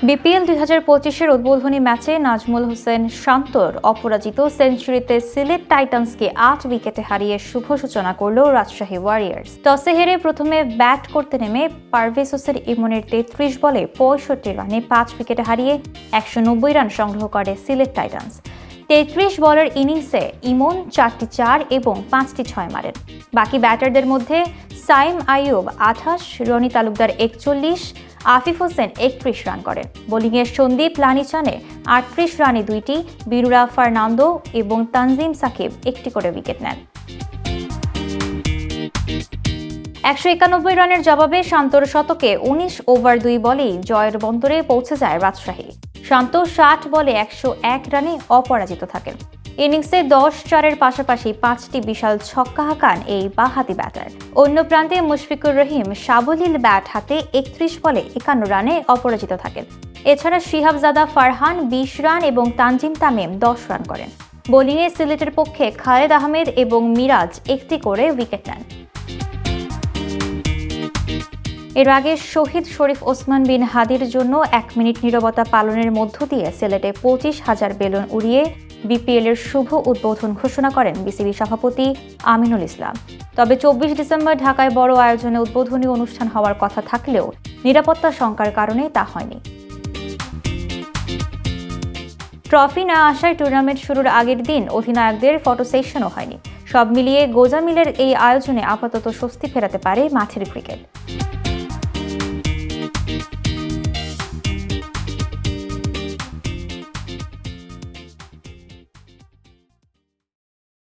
BPL ২০২৫-এর উদ্বোধনী ম্যাচে নাজমুল হোসেন শান্তর অপরাজিত সেঞ্চুরিতে সিলেট টাইটান্সকে ৮ উইকেটে হারিয়ে শুভ সূচনা করল রাজশাহী ওয়ারিয়র্স। টসে হেরে প্রথমে ব্যাট করতে নেমে পারভেজ হোসেন ইমনের ৩৩ বলে ৬৫ রানে ৫ উইকেটে হারিয়ে ১৯০ রান সংগ্রহ করে সিলেট টাইটান্স। ৩৩ বলের ইনিংসে ইমন ৪টি ৪ এবং ৫টি ৬ মারেন। বাকি ব্যাটারদের মধ্যে সাইম আইয়ুব ২৮, রনি তালুকদার ৪১, আফিফ হোসেন ৩১ রান করেন। বোলিংয়ে সন্দীপ লানিচানে ৩৮ রানে ২টি, বিরুরা ফার্নান্দো এবং তানজিম সাকিব ১টি করে উইকেট নেন। ১৯১ রানের জবাবে শান্তর শতকে ১৯ ওভার ২ বলেই জয়ের বন্দরে পৌঁছে যায় রাজশাহী। শান্ত ৬০ বলে ১০১ রানে অপরাজিত থাকেন। ইনিংসে ১০-৪-এর পাশাপাশি ৫টি বিশাল ছক্কা হাঁকান এই বাঁহাতি ব্যাটার। অন্য প্রান্তে মুশফিকুর রহিম সাবলীল ব্যাট হাতে ৩১ বলে ৫১ রানে অপরাজিত থাকেন। এছাড়া শিহাবজাদা ফারহান ২০ রান এবং তানজিম তামিম ১০ রান করেন। বোলিংয়ে সিলেটের পক্ষে খালেদ আহমেদ এবং মিরাজ ১টি করে উইকেট নেন। এর আগে শহীদ শরীফ ওসমান বিন হাদির জন্য ১ মিনিট নীরবতা পালনের মধ্য দিয়ে সিলেটে ২৫,০০০ বেলুন উড়িয়ে বিপিএল-এর শুভ উদ্বোধন ঘোষণা করেন বিসিবি সভাপতি আমিনুল ইসলাম। তবে ২৪ ডিসেম্বর ঢাকায় বড় আয়োজনে উদ্বোধনী অনুষ্ঠান হওয়ার কথা থাকলেও নিরাপত্তা শঙ্কার কারণে তা হয়নি। ট্রফি না আসায় টুর্নামেন্ট শুরুর আগের দিন অধিনায়কদের ফটো সেশনও হয়নি। সব মিলিয়ে গোজামিলের এই আয়োজনে আপাতত স্বস্তি ফেরাতে পারে মাঠের ক্রিকেট।